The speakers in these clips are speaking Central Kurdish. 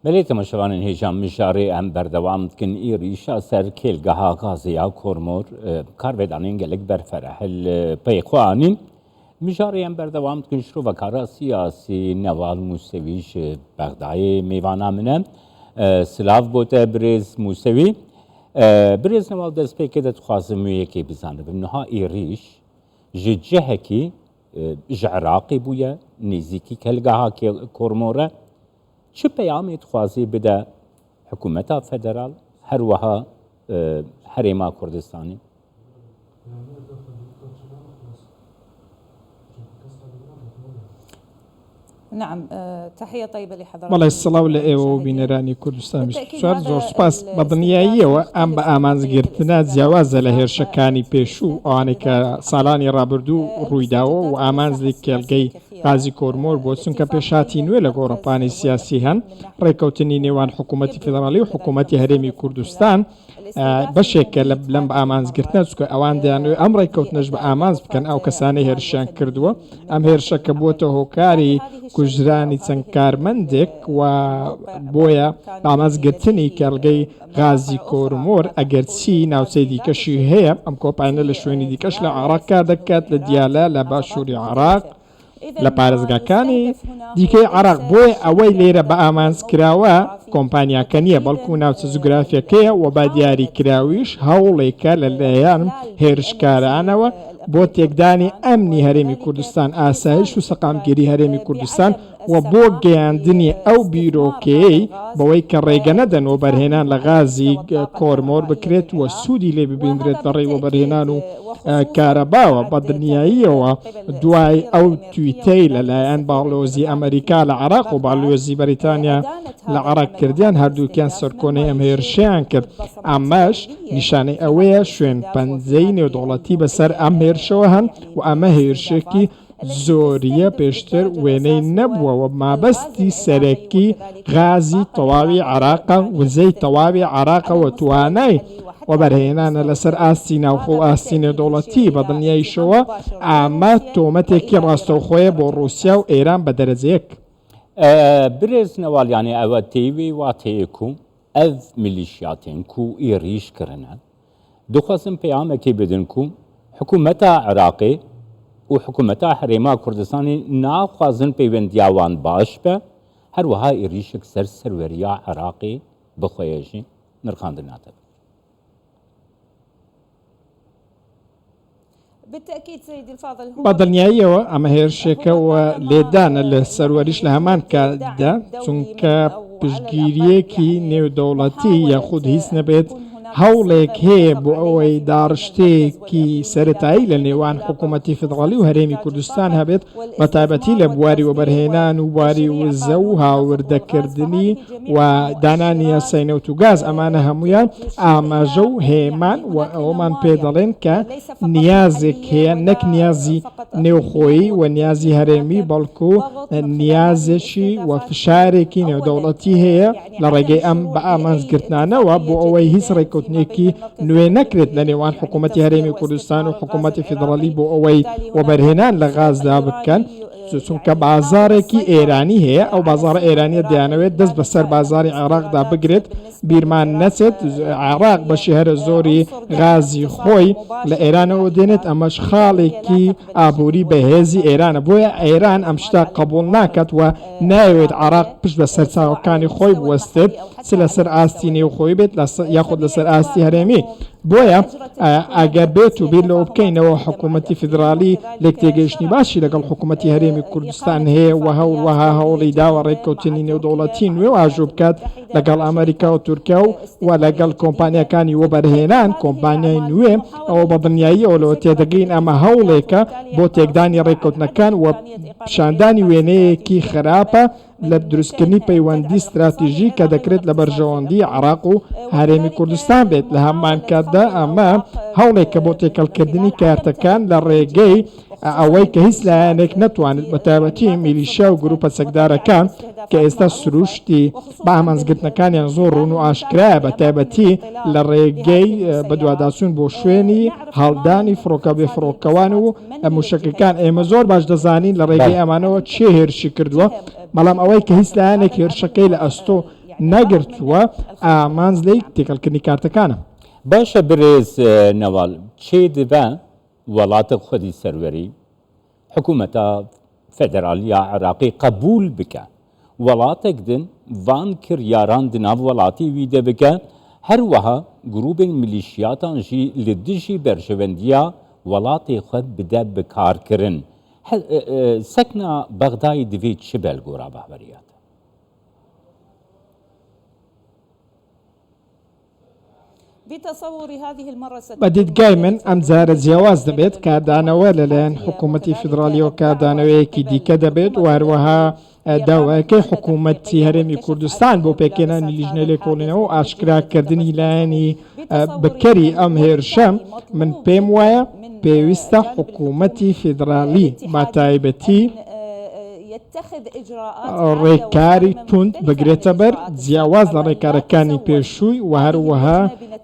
بليتم شوان هجام مشاري ام بردوام كن ايريشا سر كيلغها غازيا كورمور كارفيدانين جلك برفرح البيقوانين مشاري ام بردوام كن شرو وكارا سياسي نوال موسويش بغداي ميوانا منه سلاف بوته بريز موسوي بريز نوال دست بيكي ده تخوازم ويكي بزانه بمنها ايريش جهكي عراقي بويا نزيكي كيلغها كورموره چه پیامی تخوازی بده حکومت فدرال هر وها حريما كردستاني؟ نعم تحية طيبة لحضرتك. والله الصلاة والإيوه بينراني كردستان مستشار زور سپاس بدنياییەوە ئەم بە ئامانزگرتنە جیاوازە لە هێرشەکانی پێشوو ئەوانەی کە ساڵانی ڕابردوو ڕوویداوە و ئامانزی کێڵگەی غازی کۆرمۆر بۆ چونکە پێشاتی نوێ لە گۆڕەپانی سیاسی هەن ڕێکەوتنی نێوان حکوومەتی فێدراڵی و حکوومەتی هەرێمی کوردستان بەشێکە لەم بە ئامانزگرتنە چکە ئەوان دەیانوێت ئەم ڕێکەوتنەش بە ئامانز بکەن ئەو کەسانەی هێرشیان کردووە ئەم هێرشەکە بووەتە هۆکاری کوژرانی چەند کارمەندێک و بۆیە ئامانزگرتنی کێڵگەی غازی کۆرمۆر ئەگەرچی ناوچەی دیکەشی هەیە ئەم کۆمپانیە لە شوێنی دیکەش لە عێراق کار دەکات لە دیالە لە باشووری عێراق لە پارێزگاکانی دیکەی عێراق بۆیە ئەوەی لێرە بە ئامانزکراوە کۆمپانیاکە نییە بەڵکو ناوچە جوگرافیەکەیە و با دیاری کراویش هەوڵێکە لە لایەن هێرشکارانەوە بۆ تێکدانی ئەمنی هەرێمی کوردستان ئاسایش و سەقامگیری هەرێمی کوردستان و بۆ گەیاندنی ئەو بیرۆکەیەی بەوەی کە ڕێگە نەدەن و بەرهێنان لە غازی کۆرمۆر بکرێت و سوودی لێ ببیندرێت لە ڕێی وەبەرهێنان و کارەباوە بە دنیاییەوە دوای ئەو تویتەی لەلایەن باڵۆزی ئەمریکا لە عێراق و باڵۆزی بەریتانیا لە عێراق کردیان هەردووکیان سەرکۆنەی ئەم هێرشیان کرد ئەمەش نیشانەی ئەوەیە شوێن پەنجەی نێودەوڵەتی بەسەر ئەم هێرشەوە هەن و ئەمە هێرشێکی زۆریە پێشتر وێنەی نەبووەوە مابەستی سەرەکی غازی تەواوی عێراقە وزەی تەواوی عێراقەوە توانای وەبەرهێنانە لەسەر ئاستی ناوخۆ و ئاستی نێودەوڵەتی بە دڵنیاییشەوە ئەمە تۆمەتێکی ڕاستەوخۆیە بۆ ڕووسیا و ئێران بە دەرەجەیەک برێز نەواڵیانی ئەوە تێوی واتەیەکو ئەv میلیشیاتێن کو ئێریش کردنە دخوازم پەیامێکی بدن کو حکوومەتە عێراقی و حکوومەتە هەرێما کوردستانی ناخوازن پەیوەندیاوان باش بە هەروەها ئێریشێک سەر سەروەریە عێراقی بخۆیەژی نرخاندناتە بالتأكيد سيدي الفاضل بە دڵنیاییەوە ئەمە هێرشێکەوە لێدانە لە سەروەریش لە هەمان کاردا چونکە پشتگیریەکی نێودەوڵەتی یاخود هیچ نەبێت هەوڵێک هەیە بۆ ئەوەی داڕشتەیەکی سەرەتایی لە نێوان حکوومەتی فدراڵی و هەرێمی کوردستان هەبێت بە تایبەتی لە بواری وەبەرهێنان و بواری وزە و هاوردەکردنی و دانانی یاسای نەوت و گاز ئەمانە هەمویان ئاماژە و هێمان و ئەوەمان پێ دەڵێن کە نیازێک هەیە نەک نیازی نێوخۆیی و نیازی هەرێمی بەڵکو نیازێکی و فشارێکی نێودەوڵەتی هەیە لە ڕێگەی ئەم بە ئامانزگرتنانەوە بۆ ئەوەی هیچ ڕێککەوتنێکی نوێ نەکرێت لە نێوان حکوومەتی هەرێمی کوردستان و حکوومەتی فدراڵی بۆ ئەوەی وەبەرهێنان لە غازدا بکەن چونکە بازارێکی ئێرانی هەیە ئەو بازارە ئێرانیە دەیانەوێت دەست بەسەر بازاری عێراقدا بگرێت بیرمان نەچێت عێراق بەشی هەرە زۆری غازی خۆی لە ئێرانەوە دێنێت ئەمەش خاڵێکی ئابووری بەهێزی ئێرانە بۆیە ئێران ئەم شتا قبول ناکات و ناوێت عێراق پشت بە سەرچاوەکانی خۆی بوەستێت چ لەسەر ئاستی نێوخۆی بێت یاخود لەسەر ئاستی هەرێمی بۆیە ئەگەر بێت و بیر لەوە بکەینەوە حکوومەتی فدراڵی لێک تێگەیشتنی باشی لەگەڵ حکوومەتی هەرێمی کوردستان هەیە و هەوڵوەها هەوڵی داوە ڕێککەوتنی نێودەوڵەتی نوێ ئاژوو بکات لەگەڵ ئەمریکا و تورکیا و لەگەڵ کۆمپانیەکانی وەبەرهێنان کۆمپانیای نوێ ئەوە بە دڵنیاییەوە لەوە تێدەگەین ئەمە هەوڵێکە بۆ تێکدانی ڕێککەوتنەکان و پیشاندانی وێنەیەکی خراپە لە دروستکردنی پەیوەندی استراتیژی کە دەکرێت لە بەرژەوەندی عێراق و هەرێمی کوردستان بێت لە هەمان کاتدا ئەمە هەوڵێکە بۆ تێکەڵکردنی کارتەکان لە ڕێگەی ئەوەی کە هیچ لایەنێک نەتوانێت بە تایبەتی میلیشیا و گروپە چەکدارەکان کە ئێستا سروشتی بە ئامانزگرتنەکانیان زۆر ڕوون و ئاشکرایە بە تایبەتی لە ڕێگەی بەدواداچوون بۆ شوێنی هەڵدانی فڕۆکە بێفڕۆکەوان و موشکەکان ئێمە زۆر باش دەزانین لە ڕێگەی ئەمانەوە چێ هێرشی کردووە بەڵام ئەوەی کە هیچ لایەنێک هێرشەکەی لە ئەستۆ نەگرتووە ئامانز لی تێکەڵکردنی کارتەکانە. باشە برێز نەواڵ چێ دەبە وڵاتە خودی سەروەری حکوومەتە فەدەرالیە عێراقی قبول بکە وڵاتێک دن وان کردیاران di nav welatî wî de bike her wiha grûpên milîşiyatan jî li dijî berjevendiya welatê xwe bide bikarkirin. Sekna Bexdayê divê çi belgora behberiyat? بە دیدگای من ئەم جارە جیاواز دەبێت کاردانەوە لەلایەن حکوومەتی فیدراالیەوە کاردانەوەیەکی دیکە دەبێت و هەروەها داواکەی حکوومەتی هەرێمی کوردستان بۆ پێکێنانی لیژنە لێکۆڵینەوە و ئاشکراکردنی لایەنی بکەری ئەم هێرشە من پێم وایە پێویستە حکوومەتی فیدراالی با تایبەتی ڕێکاری تند بگرێتە بەر جیاواز لە ڕێکارەکانی پێشووی و هەروەها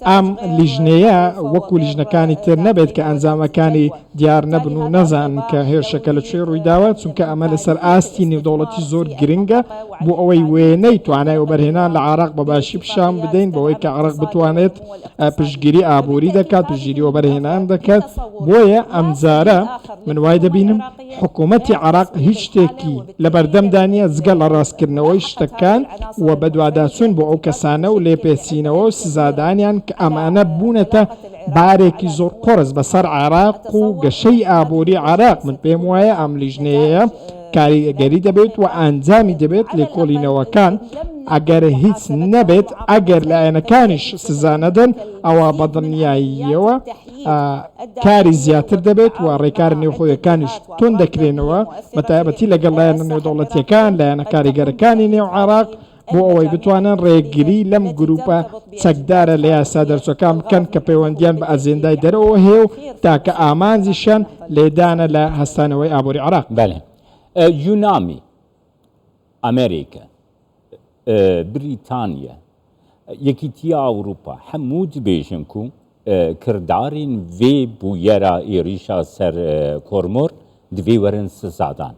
ئەم لیژنەیە وەکو لیژنەکانی تر نەبێت کە ئەنجامەکانی دیار نەبن و نەزانن کە هێرشەکە لەکوێ ڕوویداوە چونکە ئەمە لەسەر ئاستی نێودەوڵەتی زۆر گرنگە بۆ ئەوەی وێنەی توانای وەبەرهێنان لە عێراق بەباشی پیشان بدەین بەوەی کە عێراق بتوانێت پشتگیری ئابووری دەکات پشتگیری وەبەرهێنان دەکات بۆیە ئەم جارە من وای دەبینم حکوومەتی عێراق هیچ شتێکی لە بەردەمدانە جگە لە ڕاستکردنەوەی شتەکان و بەدواداچوون بۆ ئەو کەسانە و لێپێچینەوە و سزادانیان کە ئەمانە بوونەتە بارێکی زۆر قۆرس بەسەر عێراق و گەشەی ئابووری عێراق من پێم وایە ئەم لیژنەیە کاریگەری دەبێت و ئەنجامی دەبێت لێکۆڵینەوەکان ئەگەر هیچ نەبێت ئەگەر لایەنەکانیش سزا نەدەن ئەوە بەدڵنیاییەوە کاری زیاتر دەبێت و ڕێکار نێوخۆیەکانیش تون دەکرێنەوە بە تایبەتی لەگەڵ لایەنە نێودەوڵەتیەکان لایەنە کاریگەرەکانی نێو عێراق بۆ ئەوەی بتوانن ڕێگری لەم گروپە چەکدارە لە یاسا دەرچەکان بکەن کە پەیوەندیان بە ئەجێندای دەرەوە هەیە و تاکە ئامانجیشان لێدانە لە هەستانەوەی ئابووری عێراق. بەڵێ یونامی ئەمریکا بریتانیا یەکیتیە ئەوروپا هەموو دبێژن و کردارین vê bûyera êrîşa ser Kormor divê werin sizadan.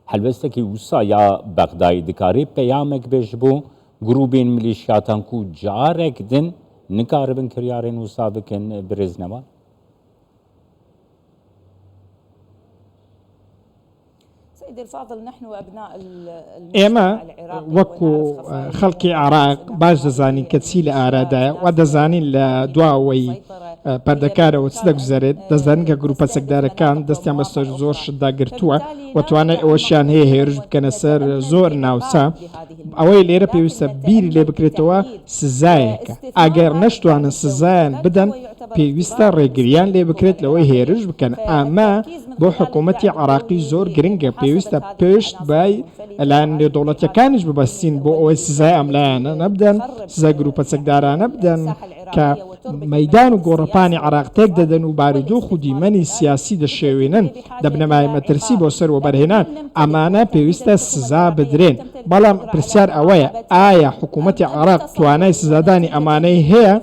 Helbestekî wisa ya Bexdayê dikarê peyamek bê ji bo grûpên milîşiyatan ku carek din nikaribin kiryarên wisa bikin birêznema? ئێمە وەکو خەڵکی عێراق باش دەزانین کە چی لە ئارادایە و دەزانین لە دواوەی پەردەکارەوە چ دەگوزارێت دەزانین کە گروپە چەکدارەکان دەستیان بەسەر زۆر شتدا گرتووە و توانای ئەوەشیان هەیە هێرش بکەنە سەر زۆر ناوچە ئەوەی لێرە پێویستە بیری لێ بکرێتەوە سزایەکە ئەگەر نەشتوانن سزایان بدەن پێویستە ڕێگریان لێ بکرێت لەوەی هێرش بکەن ئەمە بۆ حکوومەتی عێراقی زۆر گرنگە پێویستە پشت بای لایەن نێودەوڵەتیەکانیش ببەستین بۆ ئەوەی سزای ئەم لایەنە نەبدەن سزای گروپە چەکدارانە بدەن کە مەیدان و گۆڕەپانی عێراق تێک دەدەن و بارودۆخ و دیمەنی سیاسی دەشێوێنن دەبنەمای مەترسی بۆ سەر وەبەرهێنان ئەمانە پێویستە سزا بدرێن بەڵام پرسیار ئەوەیە ئایا حکوومەتی عێراق توانای سزادانی ئەمانەی هەیە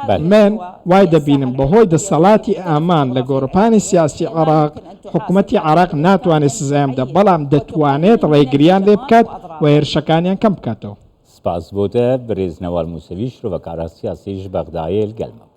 من وای دەبینم بەهۆی دەسەڵاتی ئامان لە گۆڕپانی سیاسی عێراق حکوومەتی عێراق ناتوانێت سزایم بدە بەڵام دەتوانێت ڕێگریان لێ بکات و هێرشەکانیان کەم بکاتەوە. سپاس بۆتە برێز نەوال موسەوی شرۆڤەکارە سیاسیش بەغدایە گەلمە.